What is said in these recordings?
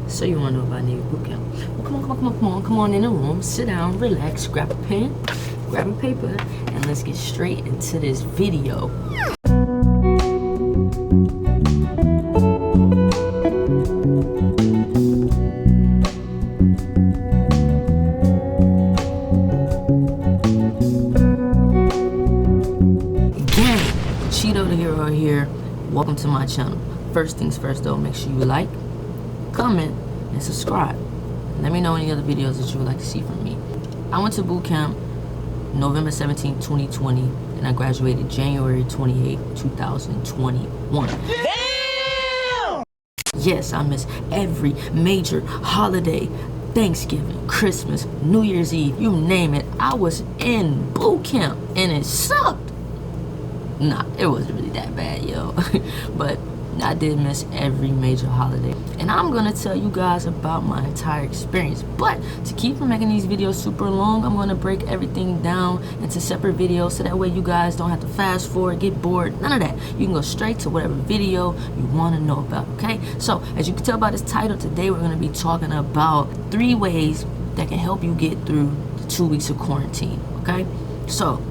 So you want to know about Navy boot camp? Well, come on in the room, sit down, relax, grab a pen, grab a paper, and let's get straight into this video. Gang, Cheeto the Hero here. Welcome to my channel. First things first though, make sure you like, comment, and subscribe. Let me know any other videos that you would like to see from me. I went to boot camp November 17, 2020, and I graduated January 28, 2021. Damn! Yes, I missed every major holiday. Thanksgiving, Christmas, New Year's Eve, you name it. I was in boot camp and it sucked. Nah, it wasn't really that bad, yo. But I did miss every major holiday. And I'm gonna tell you guys about my entire experience. But to keep from making these videos super long, I'm gonna break everything down into separate videos so that way you guys don't have to fast forward, get bored, none of that. You can go straight to whatever video you wanna know about, okay? So, as you can tell by this title, today we're gonna be talking about 3 ways that can help you get through the 2 weeks of quarantine, okay? So,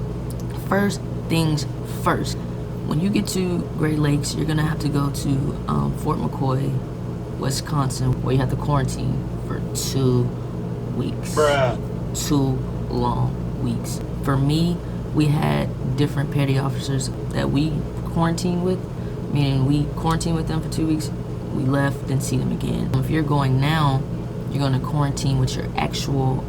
first things first. When you get to Great Lakes, you're gonna have to go to Fort McCoy, Wisconsin, where you have to quarantine for 2 weeks. Bruh. 2 long weeks. For me, we had different petty officers that we quarantined with, meaning we quarantined with them for 2 weeks, we left, didn't see them again. If you're going now, you're gonna quarantine with your actual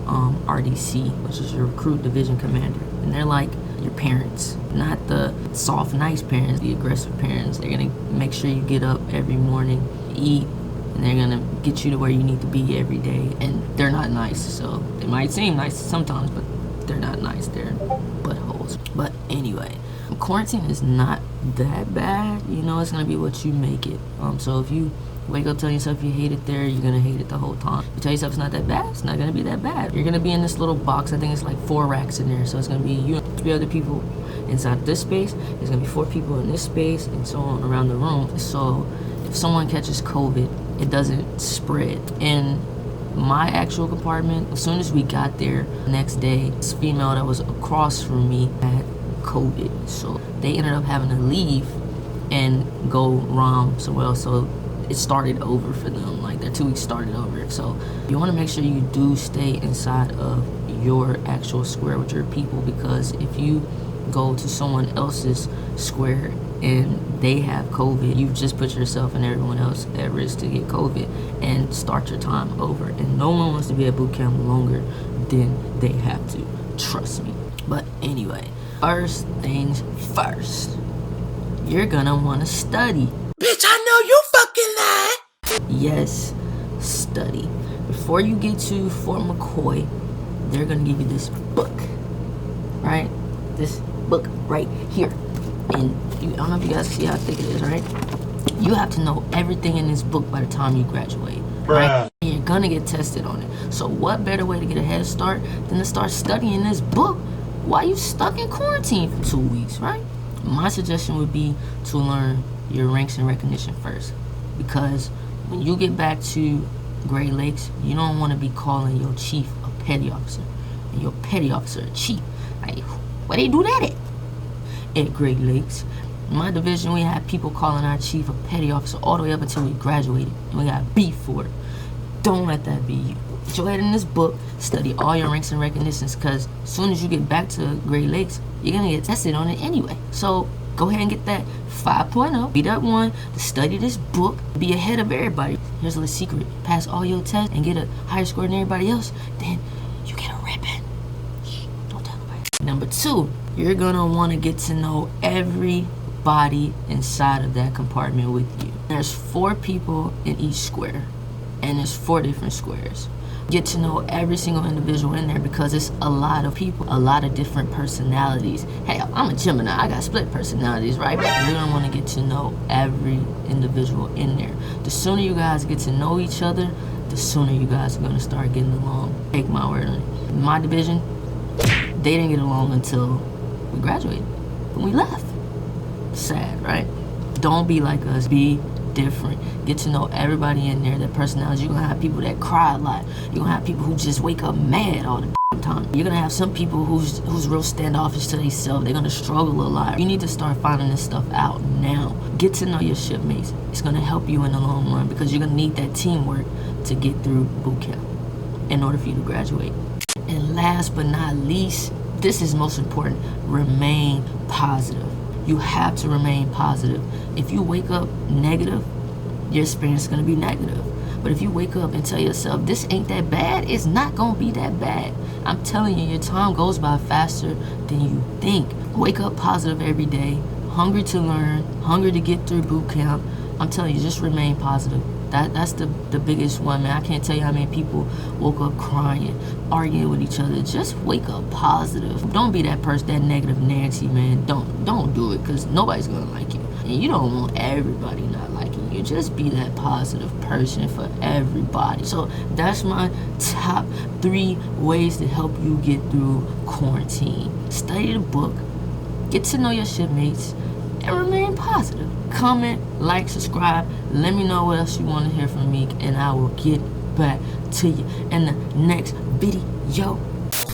RDC, which is your Recruit Division Commander. And they're like your parents, not the soft, nice parents, the aggressive parents. They're gonna make sure you get up every morning, eat, and they're gonna get you to where you need to be every day. And they're not nice, so they might seem nice sometimes, but they're not nice. They're buttholes. But anyway, quarantine is not that bad. You know, it's gonna be what you make it. So if you wake up telling yourself you hate it there, you're gonna hate it the whole time. You tell yourself it's not that bad, it's not gonna be that bad. You're gonna be in this little box. I think it's like 4 racks in there. So it's gonna be you and 3 other people inside this space. There's gonna be 4 people in this space and so on around the room. So if someone catches COVID, it doesn't spread. In my actual compartment, as soon as we got there, the next day, this female that was across from me had COVID. So they ended up having to leave and go ROM somewhere else. So it started over for them, like their 2 weeks started over. So you want to make sure you do stay inside of your actual square with your people, because if you go to someone else's square and they have COVID, you've just put yourself and everyone else at risk to get COVID and start your time over. And no one wants to be at boot camp longer than they have to, trust me. But anyway, first things first, you're gonna want to study. Bitch, I know you fucking lying. Yes, study. Before you get to Fort McCoy, they're gonna give you this book, right? This book right here. And I don't know if you guys see how thick it is, right? You have to know everything in this book by the time you graduate, right? And you're gonna get tested on it. So what better way to get a head start than to start studying this book while you stuck in quarantine for 2 weeks, right? My suggestion would be to learn your ranks and recognition first, because when you get back to Great Lakes, you don't want to be calling your chief a petty officer and your petty officer a chief. Like, where they do that at Great Lakes? In my division, we had people calling our chief a petty officer all the way up until we graduated, and we got beef for it. Don't let that be you. Get your head in this book, study all your ranks and recognitions, because as soon as you get back to Great Lakes, you're gonna get tested on it anyway. So go ahead and get that 5.0, be that one to study this book, be ahead of everybody. Here's a little secret: pass all your tests and get a higher score than everybody else, then you get a ribbon. Shh, don't tell nobody. Number 2, you're gonna want to get to know everybody inside of that compartment with you. There's 4 people in each square, and there's 4 different squares. Get to know every single individual in there, because it's a lot of people, a lot of different personalities. Hey, I'm a Gemini, I got split personalities, right? But you're gonna wanna get to know every individual in there. The sooner you guys get to know each other, the sooner you guys are gonna start getting along. Take my word on it. In my division, they didn't get along until we graduated, when we left. Sad, right? Don't be like us, be different. Get to know everybody in there, their personalities. You're gonna have people that cry a lot. You're gonna have people who just wake up mad all the time. You're gonna have some people who's real standoffish to themselves. They're gonna struggle a lot. You need to start finding this stuff out now. Get to know your shipmates. It's gonna help you in the long run because you're gonna need that teamwork to get through boot camp in order for you to graduate. And last but not least, this is most important, remain positive. You have to remain positive. If you wake up negative, your experience is gonna be negative. But if you wake up and tell yourself, this ain't that bad, it's not gonna be that bad. I'm telling you, your time goes by faster than you think. Wake up positive every day, hungry to learn, hungry to get through boot camp. I'm telling you, just remain positive. That's the biggest one, man. I can't tell you how many people woke up crying, arguing with each other. Just wake up positive. Don't be that person, that negative Nancy, man. Don't do it, because nobody's gonna like you. And you don't want everybody not liking you. Just be that positive person for everybody. So that's my top 3 ways to help you get through quarantine. Study the book, get to know your shipmates, and remain positive. Comment, like, subscribe. Let me know what else you want to hear from me, and I will get back to you in the next video.